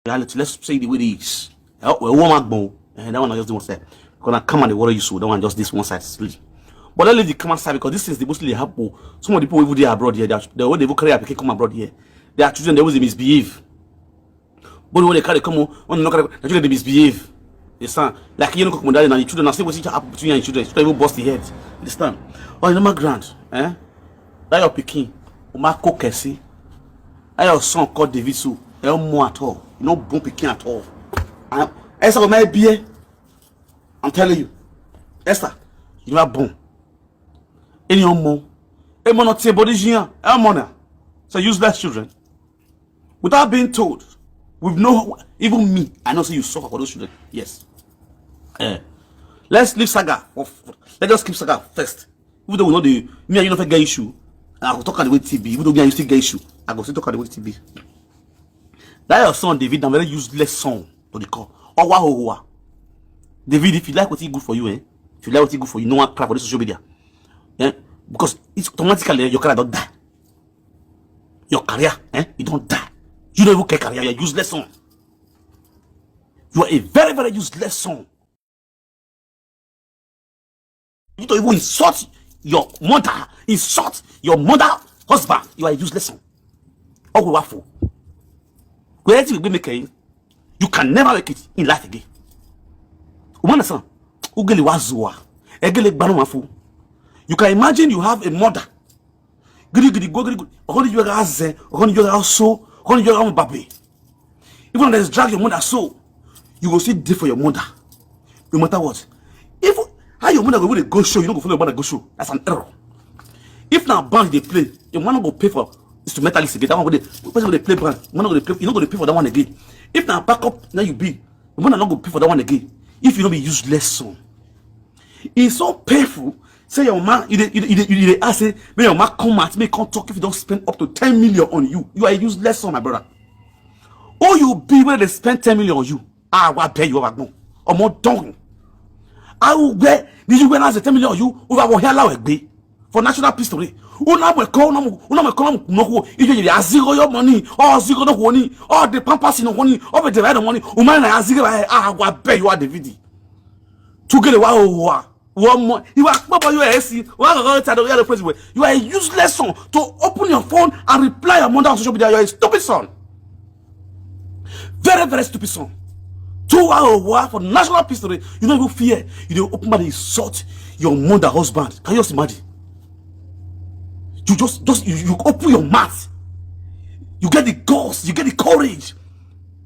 reality. Let's say the way it is. Well, one bone, and that one I just don't want to say. Because I come and the water you so that one just this one side split. But let's leave the common side because this is the mostly happen. Some of the people over there abroad here, the way they will carry a Pikin come abroad here, their children they always misbehave. But when they carry come on, when they look at the children they misbehave. You understand? Like you know, come down and your children are still what's happen between you and your children. You even bust the head. You understand? Oh, you know my grand, eh? That your Pikin, Umako Kesi. That your son called David so. No more at all. You know, boom Pikin at all. Esther, my beer. I'm telling you, Esther, you are boom. Any more? A monotone body here, a money. So useless children. Without being told, with no, even me, I know say you suffer for those children. Yes. Let's leave Saga. Let's just keep Saga first. Even though we know the me and you don't get issue, and I will talk on the way TB. Even though me and you still get issue, I will still talk on the way TB. That your son David, a very useless son to the call. Oh wow. David, if you like what he good for you, if you like what he good for you, no one crap for the social media. Because it's automatically your career don't die. Your career, you don't die. You don't even care career, you're a useless son. You are a very, very useless son. You don't even insult your mother, insult your mother, husband. You are a useless son. Oh, waffle. You can never make it in life again. You can imagine you have a mother. Even when there's drag your mother so, you will see deep for your mother. No matter what. If how your mother go to go show, you don't go follow your mother go show. That's an error. If now bank they play, your mother go pay for instrumentalist again. That one go they play brand. You're not going to pay for that one again. If now back up, now you be, your mother not go pay for that one again. If you don't be useless son. It's so painful. Say your man, you ask say, may your man come at me, can't talk if you don't spend up to 10 million on you. You are a useless son, my brother. Or you be where they spend 10 million on you. I will pay you over no. Or more done. I will where did you when I say 10 million on you over Wahala be for national peace story. Una we call no if you are zero your money, or zero no money, or the pampas no money, or the right money, woman I zero I will pay you at the video. To get a wow. One more, you are you are a useless son to open your phone and reply your mother on social media. You are a stupid son, very, very stupid son. 2 hours for national peace story. You don't even fear. You don't open and insult your mother, husband. Can you just imagine? You open your mouth. You get the guts, you get the courage,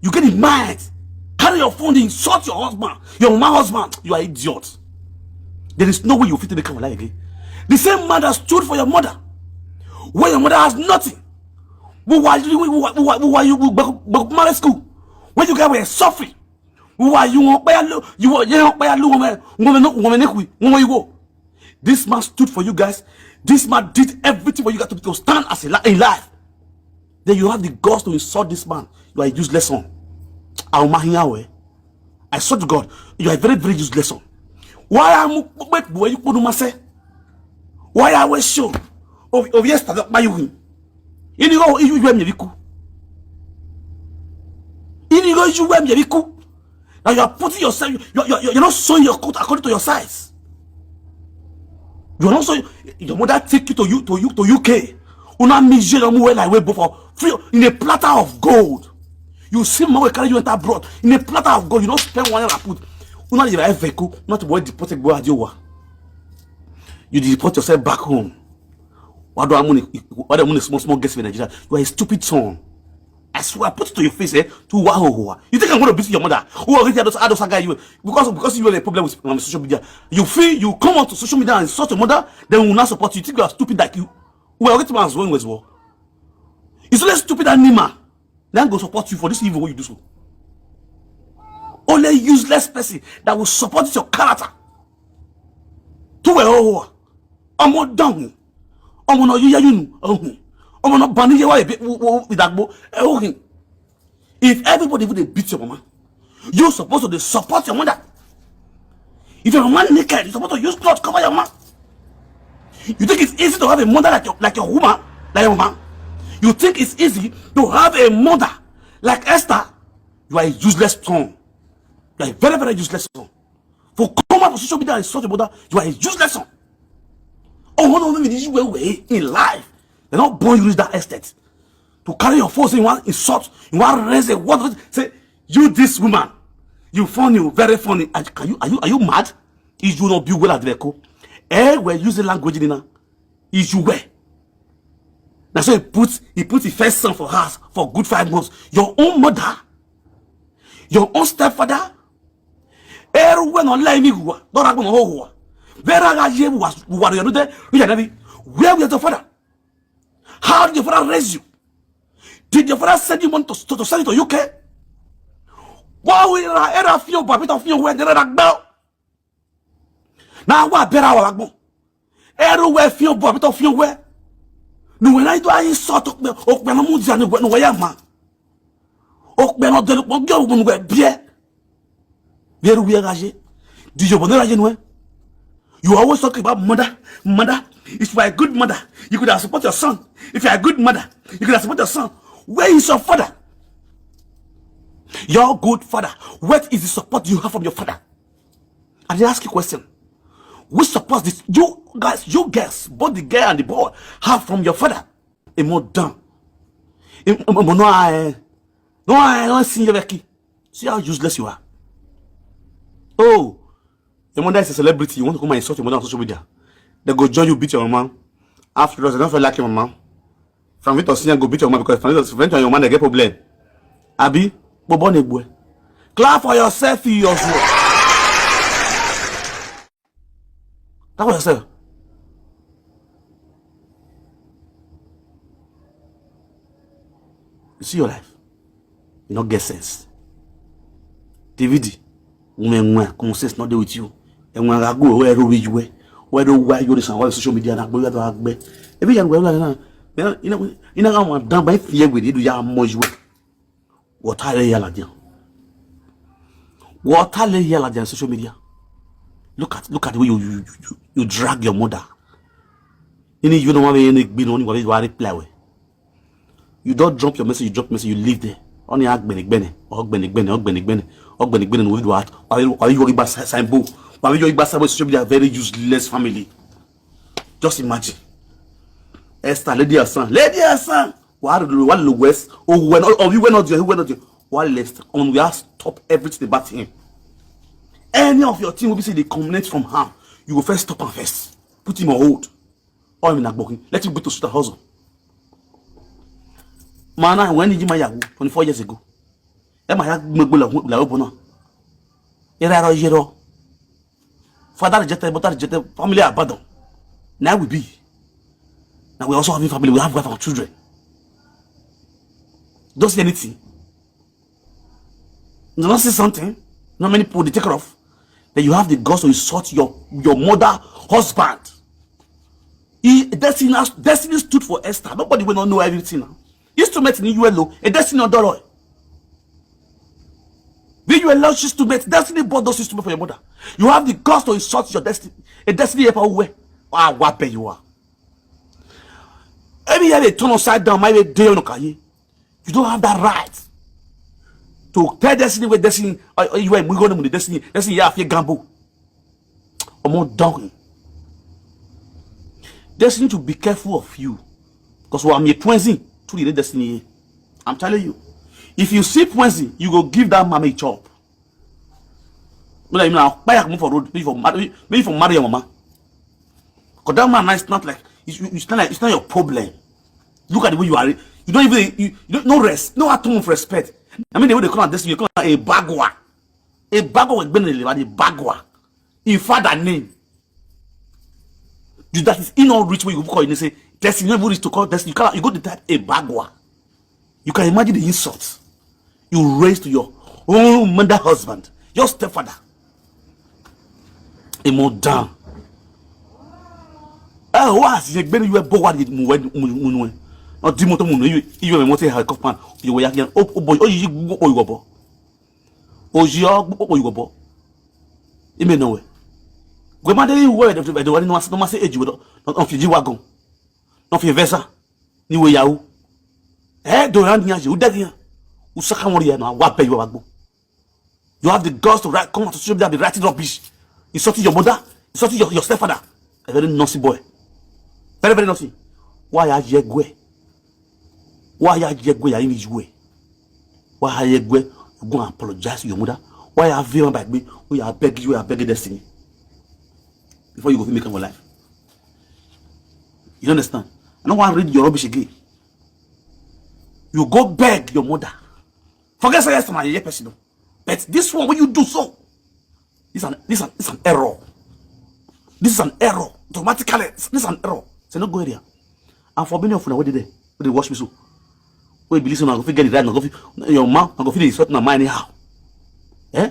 you get the mind. Carry your phone, insult your husband, your man husband. You are an idiot. There is no way you fit to become alive again. The same man that stood for your mother, when your mother has nothing. Who are you married school? When you guys were suffering, who are you? You go. This man stood for you guys. This man did everything for you guys to stand as in life. Then you have the guts to insult this man. You are a useless son. I swear to God, you are a very, very useless son. Why am I say? Why are we sure of yesterday by you? You go, you went Yaviku. You go, you went Yaviku. Now you are putting yourself, you're not sewing your coat according to your size. You're not sewing, your mother take you to UK. Una measure your move like way before free in a platter of gold. You see, my carry you enter abroad in a platter of gold. You don't spend one year and put. Not to deported go adiowa. You deport yourself back home. Why do I want small guest in Nigeria? You are a stupid son. I swear, I put it to your face, to wow. You think I'm going to beat your mother? Who already had those guy you because you have a problem with social media. You feel you come on to social media and insult your mother, then we will not support you. You think you are stupid like you. We already man's going as well. It's less stupid animal. Then go support you for this evil way you do so. Only useless person that will support your character. To I'm not done. I'm not you. I'm not banning you with that. If everybody would beat your mama, you're supposed to support your mother. If you're a man naked, you're supposed to use clothes cover your mom. You think it's easy to have a mother like your woman, like your mom? You think it's easy to have a mother like Esther You are a useless son. You are a very, very useless son. For come out of social media and insult your mother, you are a useless son. Oh, one of them is way in life. They're not born you reach that extent. To carry your force in one insult, in one raise a word, say, you this woman, you funny, very funny. Are you mad? Is you not be well at the echo? We're using language in now. Is you were. Now so he put the first son for her for good 5 months. Your own mother, your own stepfather, everyone on line me who don't have no where you was where was your father? How did your father raise you? Did your father send you money to send it to UK? Why will I feel babit of you when they're like now? Now what better our like everywhere feel babit of you where? No, when I do, I sort of Okbenamuzi and the Wayama. Okbeno de Mongo when we're beer. Very weird. Did you want to You always talk about mother. If you are a good mother, you could have support your son. If you are a good mother, you could have support your son. Where is your father? Your good father. What is the support you have from your father? And they ask you a question. Which support this you guys, both the girl and the boy, have from your father? A more dumb. No, I don't see you, Becky. See how useless you are. Oh, your mother is a celebrity. You want to come and insult your mother on social media? They go join you, beat your mama. After they don't feel like your mama. From it or senior go beat your mama because from it or your man they get problem. Abi, bobone boy. Clap for yourself, you yourself. Clap for yourself. You see your life. You don't get sense. DVD. Come sense not there with you. And when I go where you were, where you listen on social media and go to Agbe. Every young girl, you know, I'm done by fear with you. Ya moju. What are they yelling? What are they yelling on social media? Look at the way you drag your mother. You don't want any being on what you are reply. You don't drop your message, you drop message, you leave there. Only Agbenny, with what? Are you working about Sambo? Are you working about social media? Very useless family. Just imagine. Esther, lady her son. What the West? Oh, when all of you went not there, who went not there? What left? On we have stop everything about him. Any of your team will be say they complaints from harm. You will first stop and first. Put him on hold. Or him in a let him go to shoot a hustle. Man, when did you my 24 years ago? Am I open? Father rejected, mother rejected, family abandoned. Now we be. Now we also having family, we have wife and children. Don't see anything. You don't see something. Not many people they take off. Then you have the guts to insult your mother, husband. Destiny stood for Esther. Nobody will not know everything now. Instrument in ULO, a destiny on Doro. When you allow instrument, destiny bought those instruments for your mother. You have the guts to insult your destiny. A destiny everywhere. Ah, what pay you are. Every year they turn upside down, my day on Okaye. You don't have that right to tell destiny with destiny. You are going to the destiny. Destiny, you have your gamble. Or more donkey. Destiny to be careful of you. Because what I'm here twinsing. To the destiny. I'm telling you. If you see Wednesday, you go give that mama a chop. Buy for road, maybe for marry your mama. Because that man is not like it's not your problem. Look at the way you are. You don't even you don't no rest, no atom of respect. I mean the way they call it destiny, you call it a bagwa. A bagwa with Benelli, a bagwa. In father name. That is in all rich way you call it. They say destiny never reach to call destiny. You go to type a bagwa. You can imagine the insults you raise to your own mother husband, your stepfather. A more down. Oh, what? You were born with Munwe. Or Dimoto Munu, you were motor helicopter. You were young. Oh, boy, oh, you go. Oh, you go. You may know it. Grandmother, you were the one who was not say age with not Fiji wagon. Not your vessel. You were Yahoo. Eh, don't run here, you dead here. Usaka one here now. What pay you about? You have the girls to write, come on to social media, be writing rubbish. Insulting your mother, insulting your stepfather. A very naughty boy. Very, very naughty. Why are you going? Why are you going? Why are you going? You go and apologize to your mother. Why are you by me? We are begging destiny. Before you go to make your life. You understand? I don't want to read your rubbish again. You go beg your mother. Forget say yes to my person. But this one, when you do so, this is an error. This is an error. Automatically, this is an error. So not go area. And for many of you, what did they watch me so? We believe so now, go get it right now. Your mouth, I go feel it's sweating on mine anyhow. Eh?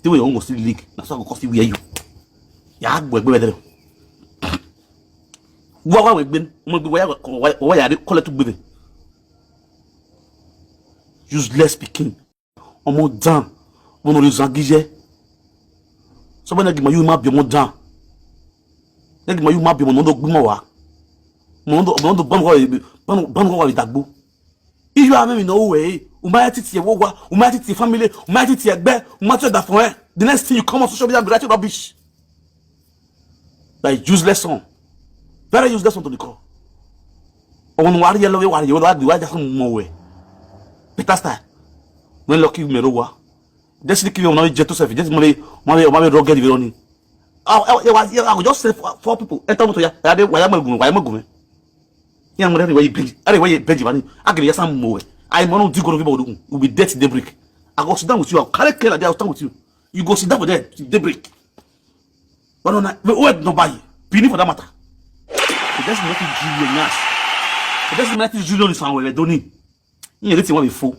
The way you almost see the leak. That's why I go coffee where you. Yeah, we're better. What we've been, why are they call it to be? Useless Pikin. Omo down. Mono le zangije. Somebody give you map your down. Give you map your mono gbimo wa. Mono ban wa itagbo. If you are me no way, umayati ti ewo wa, umayati ti family, umayati ti egbe, umayati da fun e. The next thing you come on social media and be writing rubbish. Like useless son. Very useless son to the core. On wari yellow wari you just more way. Peter style. When lucky me rowa. Just kill you now jet to self. Just money rocket the running. I will just say four people. Enter moto ya. Why am I going? Young man, why you bench money? I can hear some more. I want to go to people will be dead to daybreak. I go sit down with you. I'll carry care like I'll stand with you. You go sit down with them to daybreak. But no, wait, nobody. Penny for that matter. It doesn't make you Julian Nash. It doesn't make you Julian somewhere. Don't need. You get one before.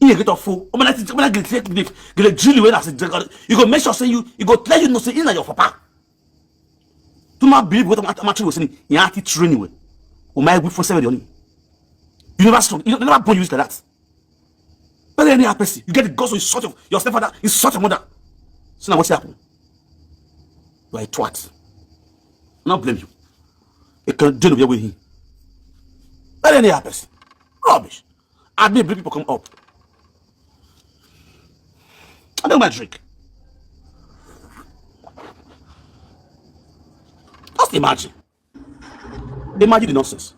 You get a fool. When I get Julie when I say you go make sure say you go tell you no say in your papa. Do not believe what I'm actually saying. You have to train anyway. O my good for 7 years. You never strong. You never born used to that. But any person, you get the gospel, you sort of your stepfather, you sort of mother. So now what's happening? You are a twat. I don't blame you. You can do the way him. But any person. Rubbish. I mean, people come up. I don't mind drink. Just imagine. Imagine the nonsense.